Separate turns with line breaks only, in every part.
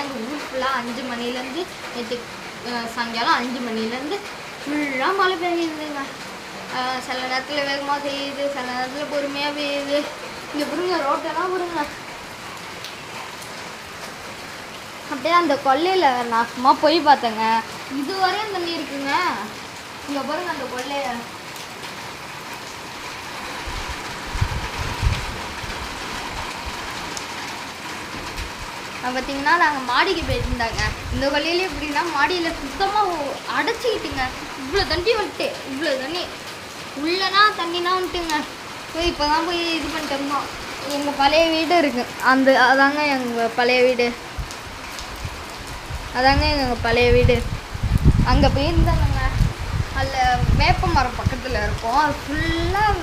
எங்கள் ஊர் ஃபுல்லாக 5 மணிலேருந்து நேற்று சாயங்காலம் 5 மணிலேருந்து ஃபுல்லாக மழை பெய்யுதுங்க. சில நேரத்தில் வேகமாக பெய்யுது, சில நேரத்தில் பொறுமையாக பெய்யுது. இங்கே பாருங்க ரோட்டெல்லாம் பாருங்க. அப்படியே அந்த கொல்லையில் நான் சும்மா போய் பார்த்தேங்க, இதுவரையும் தண்ணி இருக்குங்க. இங்கே பாருங்க அந்த கொல்லைய. பார்த்தீங்கன்னா நாங்கள் மாடிக்கு போயிருந்தாங்க. இந்த கொல்லையிலே எப்படின்னா மாடியில் சுத்தமாக அடைச்சிக்கிட்டுங்க. இவ்வளோ தண்ணி வந்துட்டு, இவ்வளோ தண்ணி உள்ளனா தண்ணினா வந்துட்டுங்க. இப்போ தான் போய் இது பண்ணிட்டு இருந்தோம். எங்கள் பழைய வீடு இருக்குது, அதாங்க எங்கள் பழைய வீடு. எங்கள் பழைய வீடு. அங்கே போயிருந்தாங்க. அதில் வேப்ப மரம் பக்கத்தில் இருக்கும். அது ஃபுல்லாக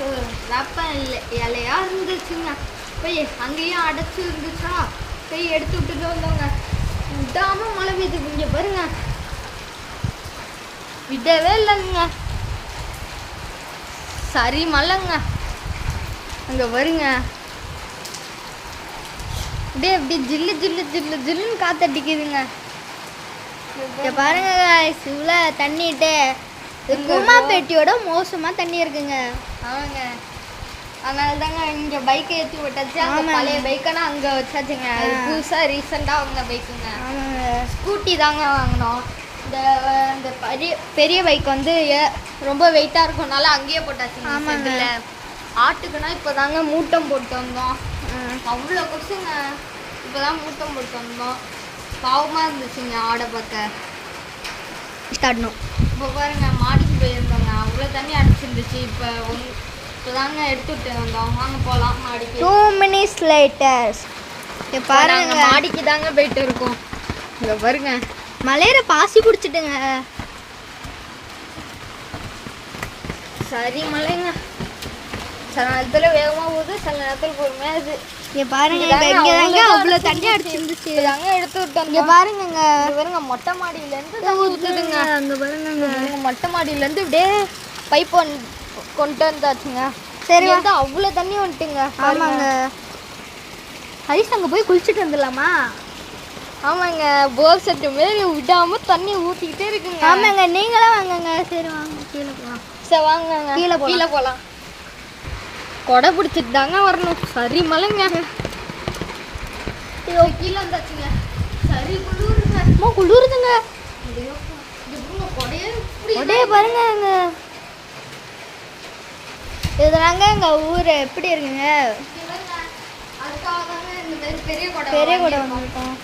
வேப்ப இலையாக இருந்துச்சுங்க. போய் அங்கேயும் அடைச்சி இருந்துச்சா, போய் எடுத்து விட்டுட்டு வந்தோங்க. விடாமல் மழை பெய்யுது. இங்கே பாருங்க, விடவே இல்லைங்க. சரி மழைங்க. அங்கே வருங்க, அப்படியே அப்படி ஜில்லு ஜில்லு ஜில்லு ஜில்லுன்னு காத்தடிக்குதுங்க. இங்கே பாருங்க இவ்வளோ தண்ணிட்டு குமாப்பேட்டியோட மோசமாக தண்ணி இருக்குங்க. ஆமாங்க, அதனால தாங்க இங்கே பைக்கை ஏற்றி விட்டாச்சு. அங்கே பழைய பைக்கெனா அங்கே வச்சாச்சுங்க. அது புதுசாக ரீசெண்டாக வாங்கின பைக்குங்க. ஸ்கூட்டி தாங்க வாங்கினோம். இந்த பெரிய பைக் வந்து ரொம்ப வெயிட்டாக இருக்கும்னால அங்கேயே போட்டாச்சுங்க. ஆமாங்க, ஆட்டுக்குன்னா இப்போ தாங்க மூட்டம் போட்டு வந்தோம். அவ்வளோ கொசுங்க. இப்போ தான் மூட்டம் போட்டு வந்தோம். பாவமாக இருந்துச்சுங்க ஆடை பார்க்க. ஸ்டார்ட்ணும். இப்போ பாருங்க மாடிக்கு போயிருந்தோங்க, அவ்வளோ தண்ணி அடிச்சிருந்துச்சு. இப்போ தாங்க எடுத்துட்டு வந்தோம். வாங்க போகலாம் மாடிக்கு. 2 minutes later. இப்போ பாருங்க மாடிக்கு தாங்க போயிட்டு இருக்கோம். இங்கே பாருங்க மலையில பாசி பிடிச்சிட்டுங்க. சரி மலைங்க. சில நேரத்தில் வேகமாக போகுது, சில நேரத்தில் பொறுமையாக இருக்குது. இங்கே பாருங்க இங்கே தாங்க அவ்வளோ தண்ணி அடிச்சிருந்துச்சு. தாங்க எடுத்து விட்டோம். இங்கே பாருங்க பாருங்க மொட்டை மாடியிலேருந்து ஊற்றுதுங்க. அங்கே பாருங்க மொட்டை மாடியிலேருந்து இப்படியே பைப் கொண்டு வந்தாச்சுங்க. சரி வந்து அவ்வளோ தண்ணி வந்துட்டுங்க. ஆமாங்க, ஹரிஷ் அங்கே போய் குளிச்சுட்டு வந்துடலாமா? ஆமாங்க, போர் செட்டு மாரி விடாமல் தண்ணி ஊற்றிக்கிட்டே இருக்குங்க. ஆமாங்க, நீங்களும் வாங்கங்க. சரி வாங்க கீழே போகலாம். சரி வாங்க கீழே போகலாம். கொடை பிடிச்சிட்டு தாங்க வரணும். சரி மழைங்க. கீழே வந்தாச்சுங்க. சரி குளிருங்க. அம்மா குளிருதுங்க. கொடையே பாருங்க. இதுதாங்க எங்கள் ஊர் எப்படி இருக்குங்க. அதுக்காக தாங்க இந்த மாதிரி பெரிய கொடை வந்துருக்கோம்.